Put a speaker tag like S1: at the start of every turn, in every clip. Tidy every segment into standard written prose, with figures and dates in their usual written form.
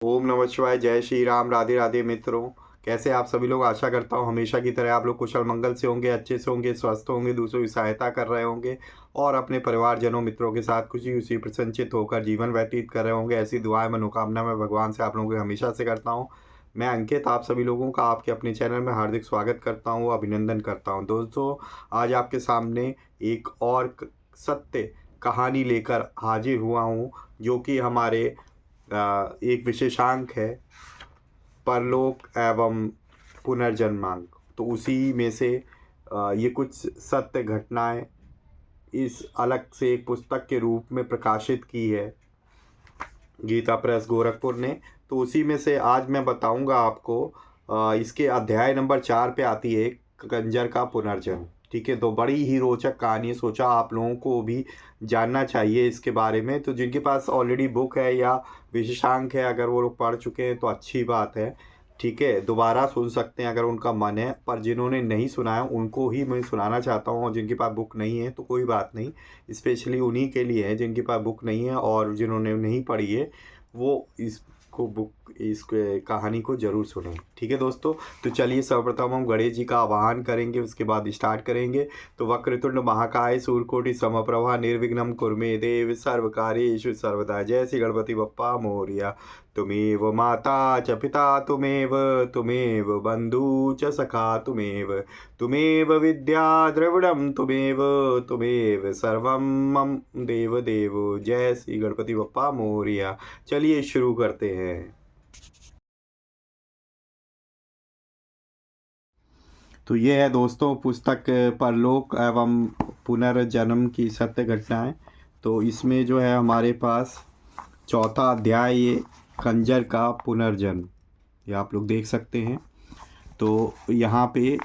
S1: ओम नमः शिवाय। जय श्री राम। राधे राधे मित्रों। कैसे आप सभी लोग? आशा करता हूँ हमेशा की तरह आप लोग कुशल मंगल से होंगे, अच्छे से होंगे, स्वस्थ होंगे, दूसरों की सहायता कर रहे होंगे और अपने परिवारजनों मित्रों के साथ खुशी खुशी प्रसन्नचित होकर जीवन व्यतीत कर रहे होंगे। ऐसी दुआएं मनोकामना मैं भगवान से आप लोगों की हमेशा से करता हूँ। मैं अंकित आप सभी लोगों का आपके अपने चैनल में हार्दिक स्वागत करता हूँ, अभिनंदन करता हूँ। दोस्तों, आज आपके सामने एक और सत्य कहानी लेकर हाजिर हुआ हूँ, जो कि हमारे एक विशेषांक है, परलोक एवं पुनर्जन्मांक। तो उसी में से ये कुछ सत्य घटनाएं इस अलग से एक पुस्तक के रूप में प्रकाशित की है गीता प्रेस गोरखपुर ने। तो उसी में से आज मैं बताऊंगा आपको। इसके अध्याय नंबर 4 पे आती है कंजर का पुनर्जन्म। ठीक है, तो बड़ी ही रोचक कहानी है, सोचा आप लोगों को भी जानना चाहिए इसके बारे में। तो जिनके पास ऑलरेडी बुक है या विशेषांक है, अगर वो लोग पढ़ चुके हैं तो अच्छी बात है। ठीक है, दोबारा सुन सकते हैं अगर उनका मन है, पर जिन्होंने नहीं सुना है उनको ही मैं सुनाना चाहता हूँ। और जिनके पास बुक नहीं है तो कोई बात नहीं, स्पेशली उन्हीं के लिए है जिनके पास बुक नहीं है और जिन्होंने नहीं पढ़ी है, वो इस कहानी को जरूर सुनें। ठीक है दोस्तों, तो चलिए सर्वप्रथम हम गणेश जी का आवाहन करेंगे, उसके बाद स्टार्ट करेंगे। तो वक्रतुंड महाकाय सूर्यकोटि समप्रभा निर्विघ्नं कुरु देव सर्वकार्येषु सर्वदा। जय श्री गणपति बप्पा मोरया। तुमेव माता च पिता तुमेव, तुमेव बंधु च सखा तुमेव, तुमेव विद्या द्रविड़ं तुमेव, तुमेव सर्वं मम देव देव। जय श्री गणपति बप्पा मोरया। चलिए शुरू करते हैं। तो ये है दोस्तों पुस्तक परलोक एवं पुनर्जन्म की सत्य घटनाएं। तो इसमें जो है हमारे पास चौथा अध्याय ये खंजर का पुनर्जन्म, ये आप लोग देख सकते हैं। तो यहाँ पे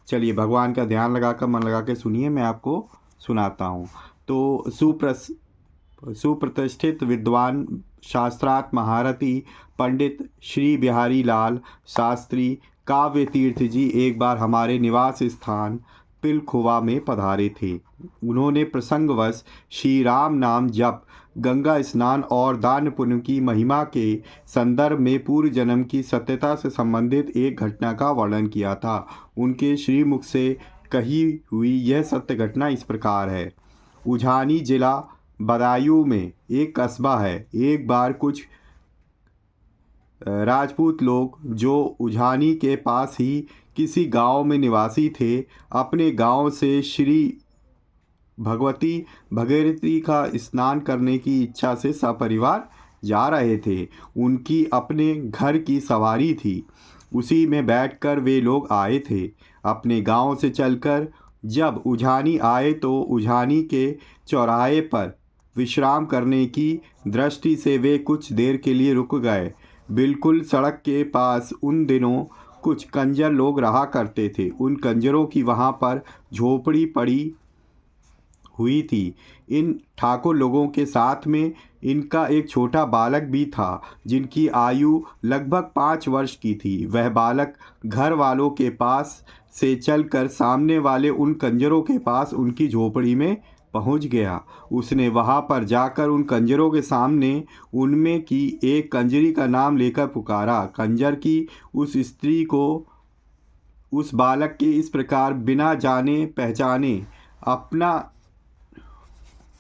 S1: चलिए भगवान का ध्यान लगाकर मन लगा के सुनिए, मैं आपको सुनाता हूँ। तो सुप्रतिष्ठित विद्वान शास्त्रार्थ महारथी पंडित श्री बिहारी लाल शास्त्री काव्य तीर्थ जी एक बार हमारे निवास स्थान पिलखुवा में पधारे थे। उन्होंने प्रसंगवश श्री राम नाम जप, गंगा स्नान और दान पुण्य की महिमा के संदर्भ में पूर्व जन्म की सत्यता से संबंधित एक घटना का वर्णन किया था। उनके श्रीमुख से कही हुई यह सत्य घटना इस प्रकार है। उझानी जिला बदायूं में एक कस्बा है। एक बार कुछ राजपूत लोग जो उझानी के पास ही किसी गांव में निवासी थे, अपने गांव से श्री भगवती भगीरथी का स्नान करने की इच्छा से सपरिवार जा रहे थे। उनकी अपने घर की सवारी थी, उसी में बैठकर वे लोग आए थे। अपने गांव से चलकर जब उझानी आए तो उझानी के चौराहे पर विश्राम करने की दृष्टि से वे कुछ देर के लिए रुक गए। बिल्कुल सड़क के पास उन दिनों कुछ कंजर लोग रहा करते थे। उन कंजरों की वहाँ पर झोपड़ी पड़ी हुई थी। इन ठाकुर लोगों के साथ में इनका एक छोटा बालक भी था, जिनकी आयु लगभग 5 वर्ष की थी। वह बालक घर वालों के पास से चलकर सामने वाले उन कंजरों के पास उनकी झोपड़ी में पहुंच गया। उसने वहां पर जाकर उन कंजरों के सामने उनमें की एक कंजरी का नाम लेकर पुकारा। कंजर की उस स्त्री को उस बालक के इस प्रकार बिना जाने पहचाने अपना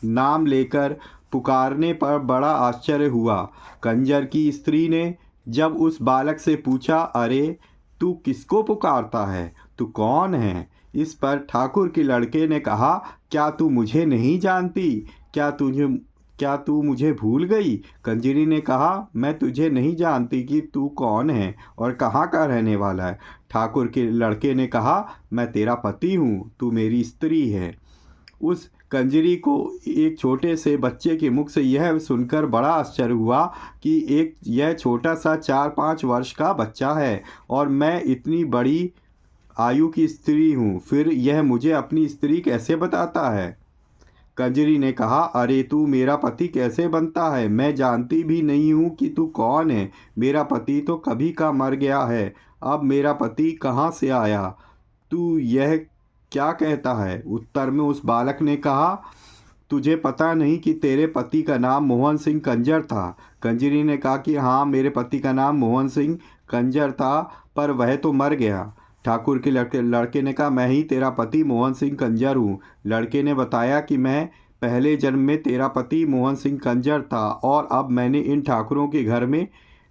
S1: नाम लेकर पुकारने पर बड़ा आश्चर्य हुआ। कंजर की स्त्री ने जब उस बालक से पूछा, अरे तू किसको पुकारता है, तू कौन है? इस पर ठाकुर के लड़के ने कहा, क्या तू मुझे नहीं जानती? क्या तू मुझे भूल गई? कंजरी ने कहा, मैं तुझे नहीं जानती कि तू कौन है और कहाँ का रहने वाला है। ठाकुर के लड़के ने कहा, मैं तेरा पति हूँ, तू मेरी स्त्री है। उस कंजरी को एक छोटे से बच्चे के मुख से यह सुनकर बड़ा आश्चर्य हुआ कि यह छोटा सा 4-5 वर्ष का बच्चा है और मैं इतनी बड़ी आयु की स्त्री हूँ, फिर यह मुझे अपनी स्त्री कैसे बताता है? कंजरी ने कहा, अरे तू मेरा पति कैसे बनता है? मैं जानती भी नहीं हूँ कि तू कौन है। मेरा पति तो कभी का मर गया है, अब मेरा पति कहाँ से आया? तू यह क्या कहता है? उत्तर में उस बालक ने कहा, तुझे पता नहीं कि तेरे पति का नाम मोहन सिंह कंजर था? कंजरी ने कहा कि हाँ, मेरे पति का नाम मोहन सिंह कंजर था, पर वह तो मर गया। ठाकुर के लड़के ने कहा, मैं ही तेरा पति मोहन सिंह कंजर हूँ। लड़के ने बताया कि मैं पहले जन्म में तेरा पति मोहन सिंह कंजर था और अब मैंने इन ठाकुरों के घर में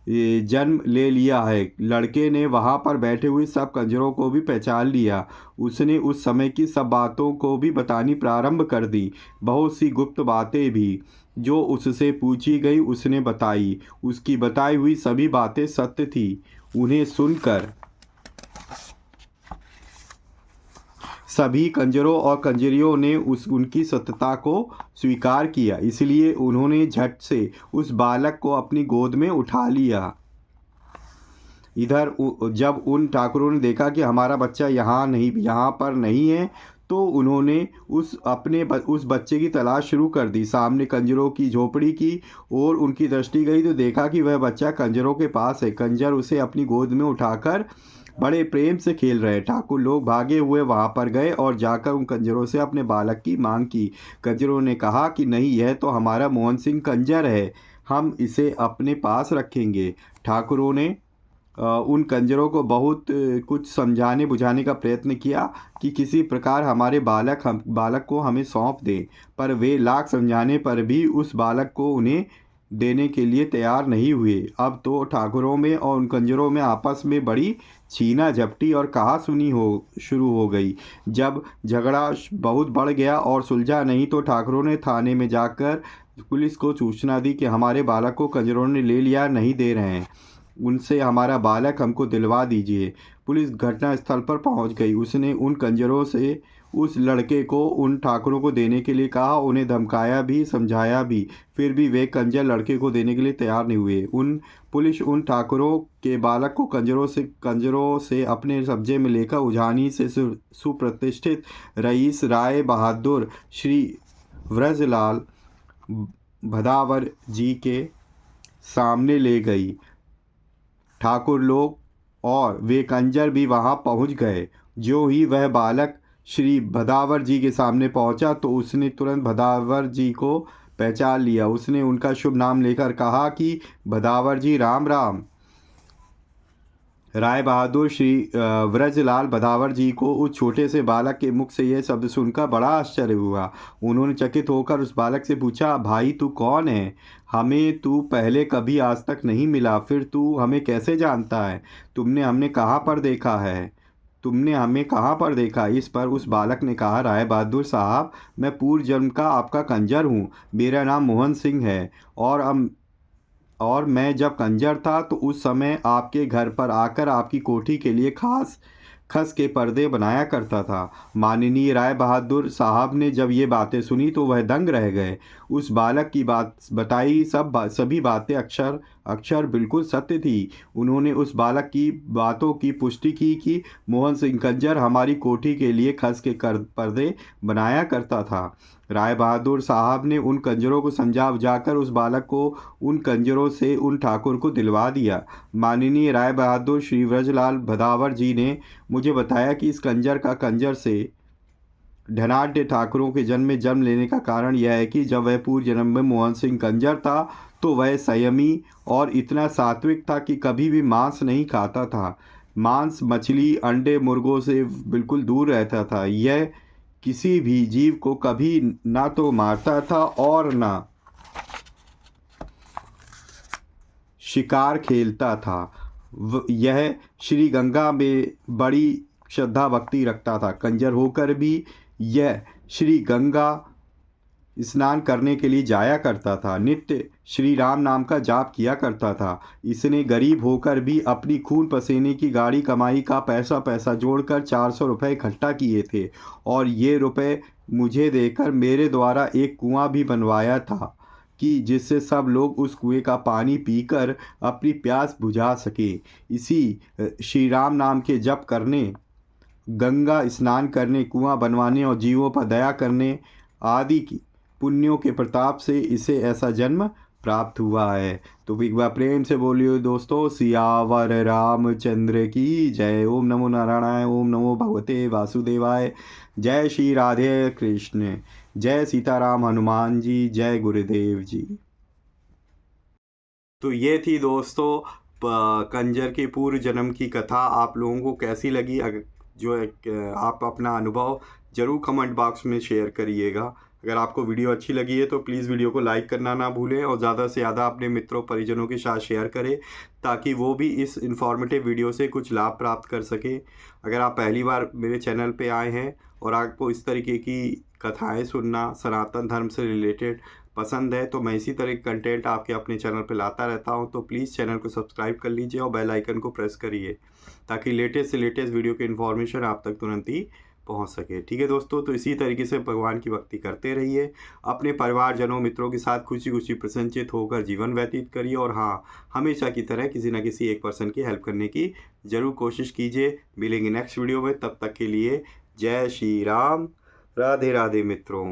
S1: जन्म ले लिया है। लड़के ने वहाँ पर बैठे हुए सब कंजरों को भी पहचान लिया। उसने उस समय की सब बातों को भी बतानी प्रारंभ कर दी। बहुत सी गुप्त बातें भी जो उससे पूछी गई उसने बताई। उसकी बताई हुई सभी बातें सत्य थी। उन्हें सुनकर सभी कंजरों और कंजरियों ने उनकी सत्यता को स्वीकार किया, इसलिए उन्होंने झट से उस बालक को अपनी गोद में उठा लिया। इधर जब उन ठाकुरों ने देखा कि हमारा बच्चा यहाँ पर नहीं है, तो उन्होंने उस बच्चे की तलाश शुरू कर दी। सामने कंजरों की झोपड़ी की ओर उनकी दृष्टि गई तो देखा कि वह बच्चा कंजरों के पास है। कंजर उसे अपनी गोद में उठाकर बड़े प्रेम से खेल रहे। ठाकुर लोग भागे हुए वहां पर गए और जाकर उन कंजरों से अपने बालक की मांग की। कंजरों ने कहा कि नहीं, यह तो हमारा मोहन सिंह कंजर है, हम इसे अपने पास रखेंगे। ठाकुरों ने उन कंजरों को बहुत कुछ समझाने बुझाने का प्रयत्न किया कि किसी प्रकार हमारे बालक को हमें सौंप दें, पर वे लाख समझाने पर भी उस बालक को उन्हें देने के लिए तैयार नहीं हुए। अब तो ठाकुरों में और उन कंजरों में आपस में बड़ी छीना झपटी और कहासुनी शुरू हो गई। जब झगड़ा बहुत बढ़ गया और सुलझा नहीं तो ठाकुरों ने थाने में जाकर पुलिस को सूचना दी कि हमारे बालक को कंजरों ने ले लिया, नहीं दे रहे हैं, उनसे हमारा बालक हमको दिलवा दीजिए। पुलिस घटना स्थल पर पहुंच गई। उसने उन कंजरों से उस लड़के को उन ठाकुरों को देने के लिए कहा, उन्हें धमकाया भी, समझाया भी, फिर भी वे कंजर लड़के को देने के लिए तैयार नहीं हुए। पुलिस उन ठाकुरों के बालक को कंजरों से अपने कब्जे में लेकर उजानी से सुप्रतिष्ठित रईस राय बहादुर श्री व्रजलाल भदावर जी के सामने ले गई। ठाकुर लोग और वे कंजर भी वहां पहुंच गए। जो ही वह बालक श्री भदावर जी के सामने पहुंचा तो उसने तुरंत भदावर जी को पहचान लिया। उसने उनका शुभ नाम लेकर कहा कि भदावर जी राम राम। राय बहादुर श्री व्रजलाल भदावर जी को उस छोटे से बालक के मुख से यह शब्द सुनकर बड़ा आश्चर्य हुआ। उन्होंने चकित होकर उस बालक से पूछा, भाई तू कौन है? हमें तू पहले कभी आज तक नहीं मिला, फिर तू हमें कैसे जानता है? तुमने हमें कहाँ पर देखा? इस पर उस बालक ने कहा, राय बहादुर साहब, मैं पूर्व जन्म का आपका कंजर हूँ। मेरा नाम मोहन सिंह है और मैं जब कंजर था तो उस समय आपके घर पर आकर आपकी कोठी के लिए खस के पर्दे बनाया करता था। माननीय राय बहादुर साहब ने जब ये बातें सुनी तो वह दंग रह गए। उस बालक की बताई सभी बातें अक्षर बिल्कुल सत्य थी। उन्होंने उस बालक की बातों की पुष्टि की कि मोहन सिंह कंजर हमारी कोठी के लिए खस के पर्दे बनाया करता था। राय बहादुर साहब ने उन कंजरों को समझा बुझाकर उस बालक को उन कंजरों से उन ठाकुर को दिलवा दिया। माननीय राय बहादुर श्री व्रजलाल भदावर जी ने मुझे बताया कि इस कंजर से धनाढ़ ठाकुरों के जन्म लेने का कारण यह है कि जब वह पूर्व जन्म में मोहन सिंह कंजर था तो वह संयमी और इतना सात्विक था कि कभी भी मांस नहीं खाता था। मांस, मछली, अंडे, मुर्गों से बिल्कुल दूर रहता था। यह किसी भी जीव को कभी ना तो मारता था और ना शिकार खेलता था। यह श्री गंगा में बड़ी श्रद्धा भक्ति रखता था। कंजर होकर भी यह श्री गंगा स्नान करने के लिए जाया करता था। नित्य श्री राम नाम का जाप किया करता था। इसने गरीब होकर भी अपनी खून पसीने की गाड़ी कमाई का पैसा जोड़कर 400 रुपये इकट्ठा किए थे और ये रुपए मुझे देकर मेरे द्वारा एक कुआं भी बनवाया था कि जिससे सब लोग उस कुएं का पानी पीकर अपनी प्यास बुझा सके। इसी श्री राम नाम के जप करने, गंगा स्नान करने, कुआं बनवाने और जीवों पर दया करने आदि की पुण्यों के प्रताप से इसे ऐसा जन्म प्राप्त हुआ है। तो एक बार प्रेम से बोलिए दोस्तों, सियावर रामचंद्र की जय। ओम नमो नारायणाय, ओम नमो भगवते वासुदेवाय। जय श्री राधे कृष्ण। जय सीताराम हनुमान जी, जय गुरुदेव जी। तो ये थी दोस्तों कंजर के पूर्व जन्म की कथा। आप लोगों को कैसी लगी? आप अपना अनुभव ज़रूर कमेंट बॉक्स में शेयर करिएगा। अगर आपको वीडियो अच्छी लगी है तो प्लीज़ वीडियो को लाइक करना ना भूलें और ज़्यादा से ज़्यादा अपने मित्रों परिजनों के साथ शेयर करें, ताकि वो भी इस इन्फॉर्मेटिव वीडियो से कुछ लाभ प्राप्त कर सकें। अगर आप पहली बार मेरे चैनल पे आए हैं और आपको इस तरीके की कथाएं सुनना सनातन धर्म से रिलेटेड पसंद है, तो मैं इसी तरह के कंटेंट आपके अपने चैनल पे लाता रहता हूं। तो प्लीज़ चैनल को सब्सक्राइब कर लीजिए और बेल आइकन को प्रेस करिए, ताकि लेटेस्ट से लेटेस्ट वीडियो की इन्फॉर्मेशन आप तक तुरंत ही पहुंच सके। ठीक है दोस्तों, तो इसी तरीके से भगवान की भक्ति करते रहिए, अपने परिवारजनों मित्रों के साथ खुशी खुशी प्रसन्नचित होकर जीवन व्यतीत करिए। और हाँ, हमेशा की तरह किसी न किसी एक पर्सन की हेल्प करने की ज़रूर कोशिश कीजिए। मिलेंगे नेक्स्ट वीडियो में, तब तक के लिए जय श्री राम। राधे राधे मित्रों।